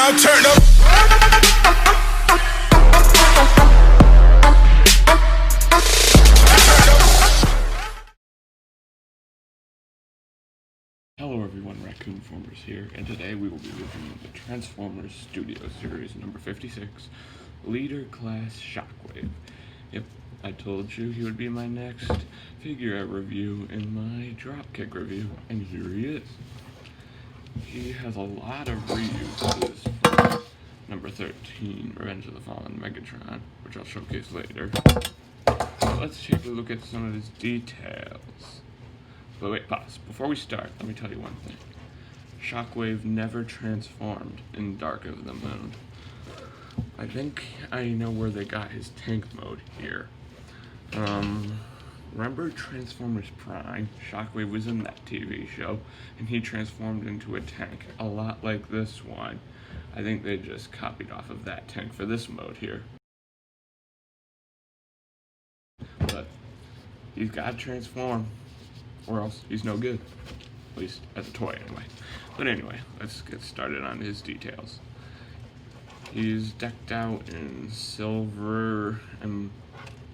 now turn up. Hello everyone, Raccoon-Formers here, and today we will be reviewing the Transformers Studio Series number 56, Leader Class Shockwave. Yep, I told you he would be my next figure review in my Dropkick review, and here he is. He has a lot of reuses from number 13, Revenge of the Fallen Megatron, which I'll showcase later. So let's take a look at some of his details. But wait, pause. Before we start, let me tell you one thing. Shockwave never transformed in Dark of the Moon. I think I know where they got his tank mode here. Remember Transformers Prime? Shockwave was in that TV show, and he transformed into a tank, a lot like this one. I think they just copied off of that tank for this mode here. But he's got to transform, or else he's no good. At least as a toy, anyway. But anyway, let's get started on his details. He's decked out in silver and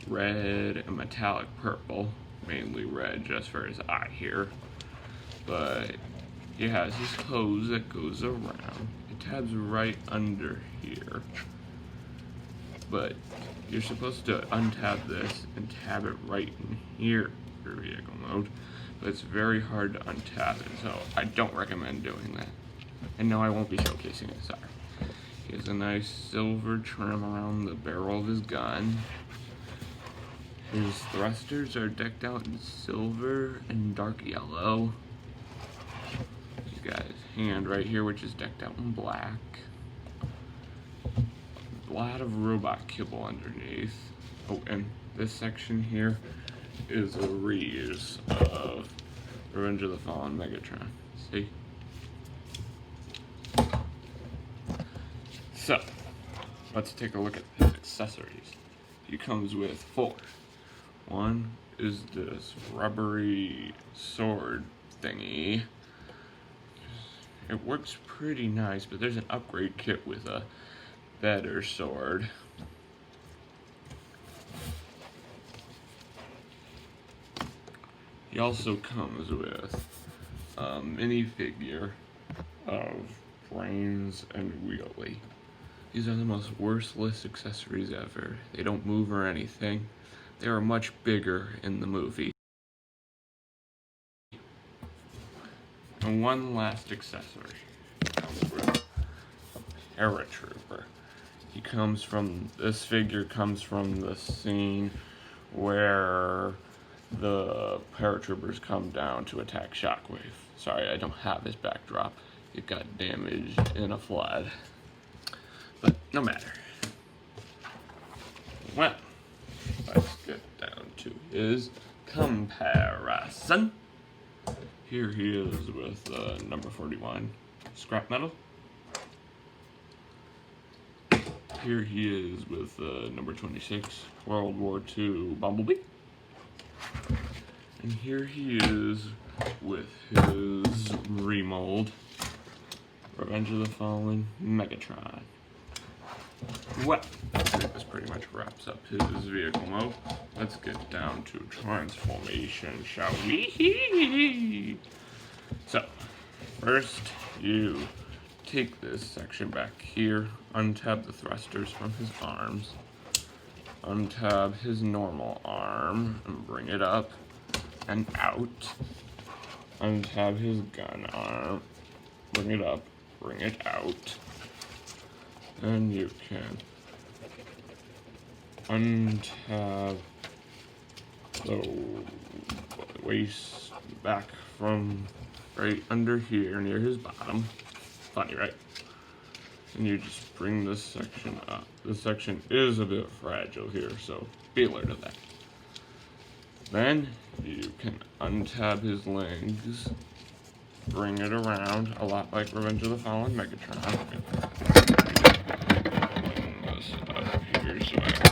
red and metallic purple. Mainly red just for his eye here. But he has his hose that goes around. It tabs right under here. But you're supposed to untab this and tab it right in here for vehicle mode. But it's very hard to untap it, so I don't recommend doing that. And no, I won't be showcasing it, sorry. He has a nice silver trim around the barrel of his gun. His thrusters are decked out in silver and dark yellow. He's got his hand right here, which is decked out in black. A lot of robot kibble underneath. Oh, and this section here is a reuse of Revenge of the Fallen Megatron. See? So, let's take a look at his accessories. He comes with 4. One is this rubbery sword thingy. It works pretty nice, but there's an upgrade kit with a better sword. He also comes with a minifigure of Brains and Wheelie. These are the most worthless accessories ever. They don't move or anything. They are much bigger in the movie. And one last accessory. Comes with a paratrooper. This figure comes from the scene where the paratroopers come down to attack Shockwave. Sorry, I don't have his backdrop. It got damaged in a flood. But no matter. Well, let's get down to his comparison. Here he is with number 41 scrap metal. Here he is with number 26 World War II Bumblebee. And here he is with his remold Revenge of the Fallen Megatron. Well, I think this pretty much wraps up his vehicle mode. Let's get down to transformation, shall we? So, first you take this section back here, untab the thrusters from his arms, untab his normal arm, and bring it up and out. Untab his gun arm, bring it up, bring it out. And you can untab the waist back from right under here near his bottom. Funny, right? And you just bring this section up. This section is a bit fragile here, so be alert of that. Then you can untab his legs, bring it around, a lot like Revenge of the Fallen Megatron. This up here so I can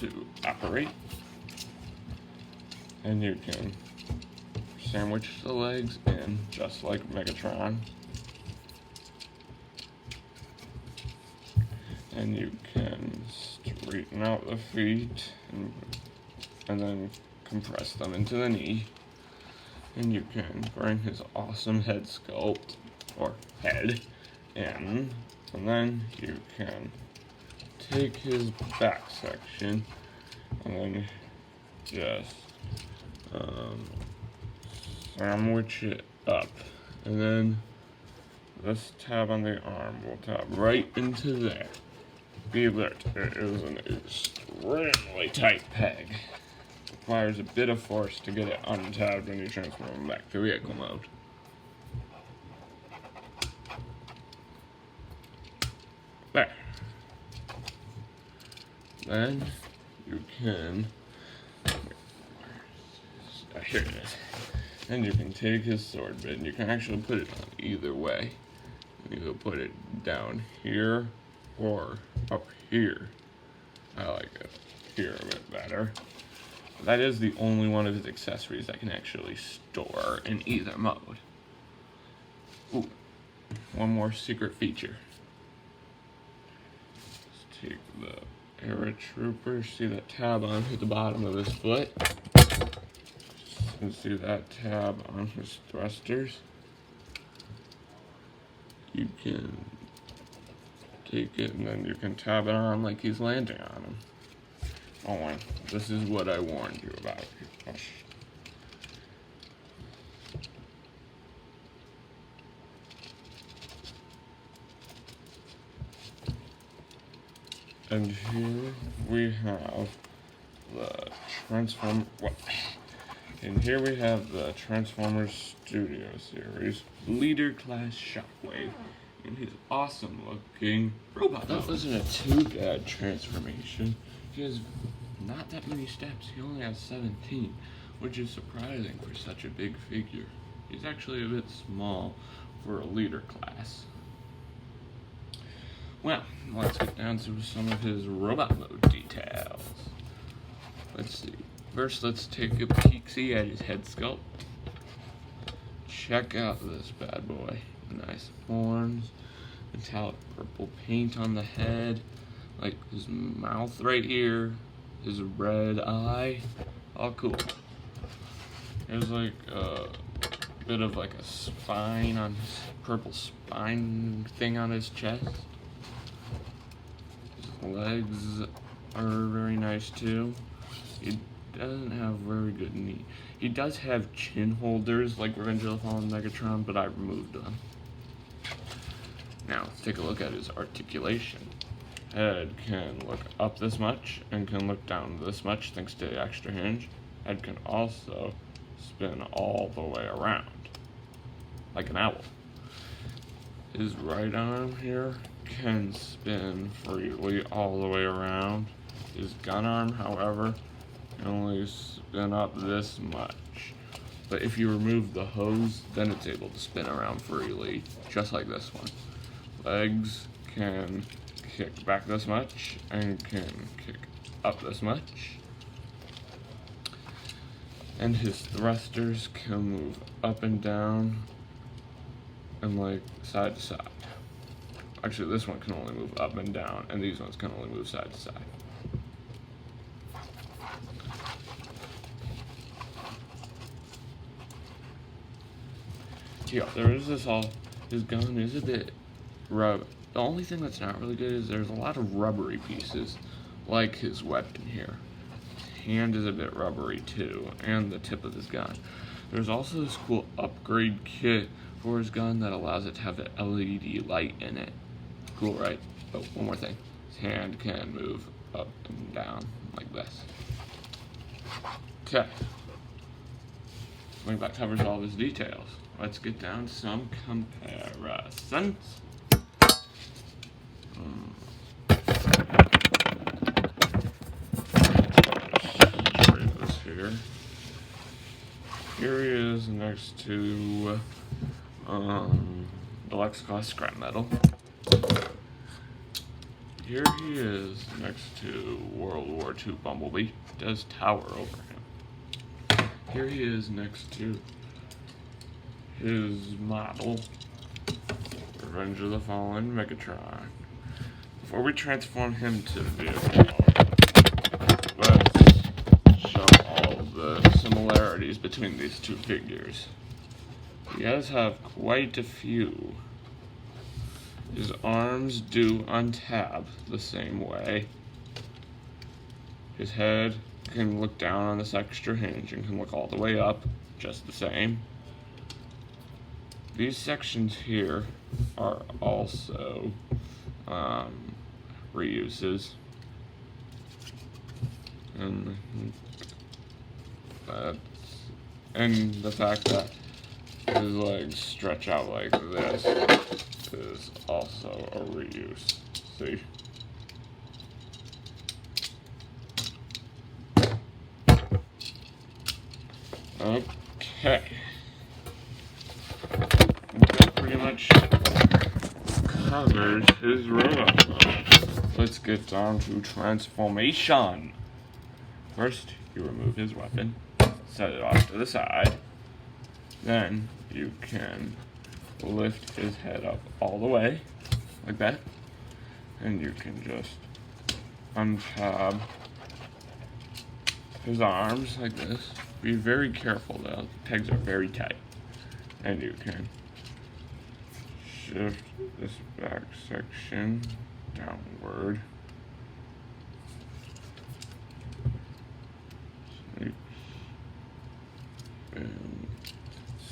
to operate. And you can sandwich the legs in just like Megatron. and you can straighten out the feet and then compress them into the knee. And you can bring his awesome head sculpt, or head, in, and then you can take his back section and then just sandwich it up, and then this tab on the arm will tab right into there. Be alert, it is an extremely tight peg. Requires a bit of force to get it untabbed when you transform him back to vehicle mode. There. Then you can, here it is. And you can take his sword bit, and you can actually put it on either way. You can put it down here or up here. I like it here a bit better. That is the only one of his accessories that can actually store in either mode. Ooh, one more secret feature. Let's take the paratrooper, see that tab on at the bottom of his foot. And see that tab on his thrusters. You can take it and then you can tab it on like he's landing on him. Oh, and this is what I warned you about. And here we have the And here we have the Transformers Studio Series Leader Class Shockwave in his awesome looking robot. That wasn't a too bad transformation. He has not that many steps. He only has 17, which is surprising for such a big figure. He's actually a bit small for a leader class. Well, let's get down to some of his robot mode details. Let's see. First, let's take a peek-see at his head sculpt. Check out this bad boy. Nice horns, metallic purple paint on the head, like his mouth right here, his red eye, all cool. There's like a bit of like a spine on his purple spine thing on his chest. His legs are very nice too. He doesn't have very good knee. He does have chin holders like Revenge of the Fallen Megatron, but I removed them. Now let's take a look at his articulation. Head can look up this much and can look down this much thanks to the extra hinge. Head can also spin all the way around, like an owl. His right arm here can spin freely all the way around. His gun arm, however, can only spin up this much. But if you remove the hose, then it's able to spin around freely, just like this one. Legs can kick back this much and can kick up this much. And his thrusters can move up and down and like side to side. Actually, this one can only move up and down, and these ones can only move side to side. Yeah, there is this all. His gun is a bit rubber. The only thing that's not really good is there's a lot of rubbery pieces, like his weapon here. His hand is a bit rubbery too, and the tip of his gun. There's also this cool upgrade kit for his gun that allows it to have an LED light in it. Cool, right? Oh, one more thing. His hand can move up and down like this. Okay. I think that covers all of his details. Let's get down to some comparisons. This here. Here he is next to Deluxe Class Scrap Metal. Here he is next to World War II Bumblebee. Does tower over him. Here he is next to his model, Revenge of the Fallen Megatron. before we transform him to vehicle mode, let's show all the similarities between these two figures. He does have quite a few. His arms do untab the same way. His head can look down on this extra hinge and can look all the way up just the same. These sections here are also reuses. And the fact that his legs stretch out like this is also a reuse. See? Okay. That pretty much covers his robot mode. Let's get down to transformation. First, you remove his weapon, set it off to the side. Then you can lift his head up all the way, like that. And you can just untab his arms like this. Be very careful though, the pegs are very tight. And you can shift this back section downward.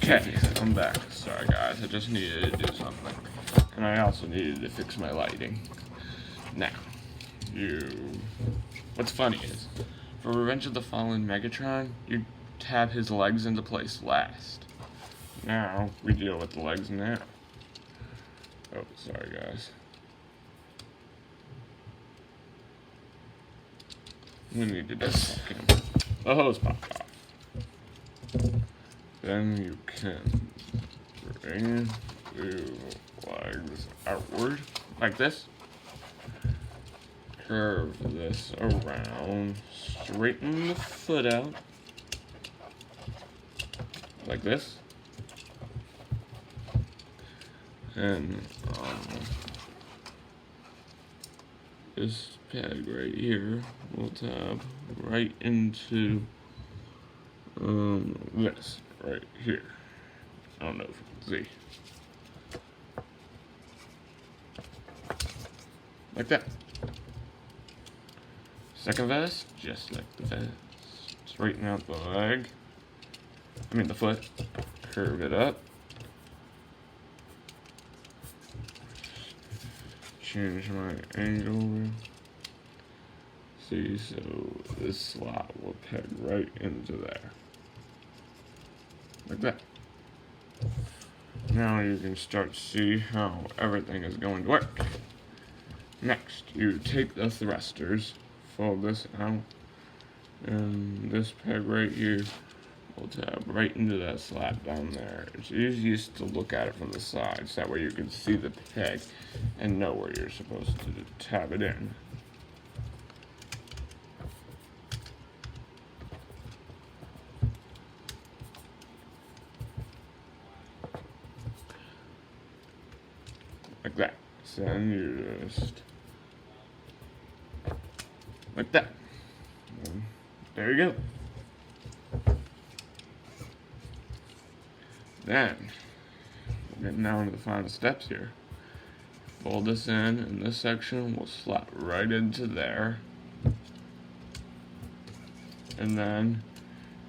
Okay, I'm back. Sorry guys, I just needed to do something. And I also needed to fix my lighting. Now, what's funny is, for Revenge of the Fallen Megatron, you tab his legs into place last. Now, we deal with the legs now. Oh, sorry guys. We need to do something. The hose popped off. Then you can bring the legs outward, like this. Curve this around, straighten the foot out, like this. And this peg right here will tab right into this right here. I don't know if you can see. Like that. Second vest, just like the vest. Straighten out the leg. The foot. Curve it up. Change my angle. See, so this slot will peg right into there. Like that. Now you can start to see how everything is going to work. Next, you take the thrusters, fold this out, and this peg right here will tab right into that slot down there. It's easiest to look at it from the sides, that way you can see the peg and know where you're supposed to tab it in. Like that. So then you just like that. And there you go. Then we're getting down to the final steps here. Fold this in, and this section will slot right into there. And then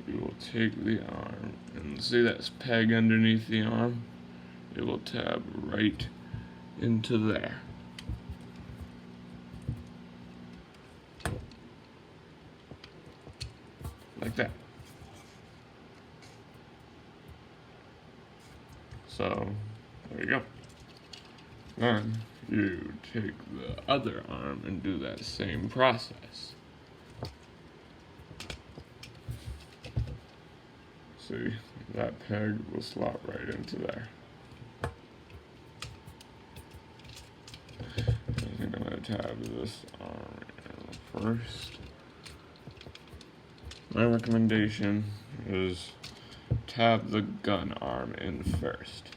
you will take the arm, and see that peg underneath the arm? It will tab right into there. Like that. So, there you go. Then you take the other arm and do that same process. See, that peg will slot right into there. I think I'm going to tab this arm first. My recommendation is tab the gun arm in first.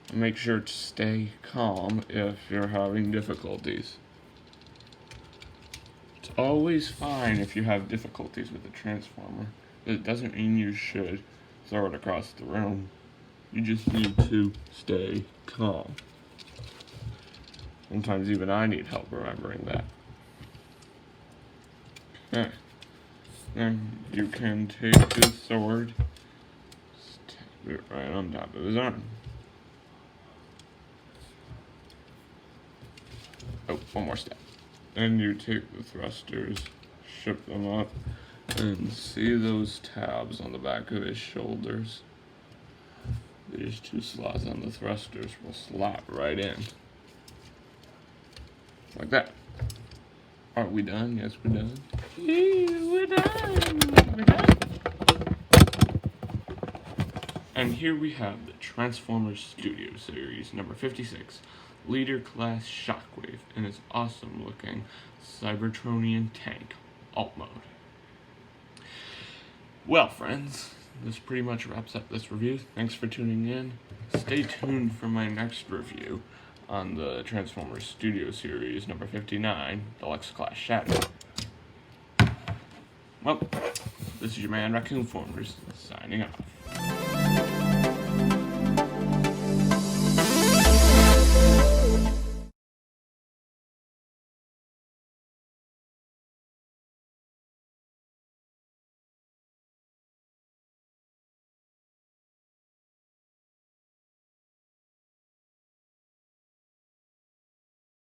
And make sure to stay calm if you're having difficulties. It's always fine if you have difficulties with the Transformer. It doesn't mean you should throw it across the room. You just need to stay calm. Sometimes even I need help remembering that. Okay. Then you can take the sword, stab it right on top of his arm. Oh, one more step. Then you take the thrusters, ship them up, and see those tabs on the back of his shoulders. These two slots on the thrusters will slot right in. Like that. Are we done? Yes, we're done. We're done. We're done. And here we have the Transformers Studio Series number 56, Leader Class Shockwave, in its awesome looking Cybertronian tank alt mode. Well, friends, this pretty much wraps up this review. Thanks for tuning in. Stay tuned for my next review on the Transformers Studio Series number 59, Deluxe Class Shadow. Well, this is your man Raccoon-Formers, signing off.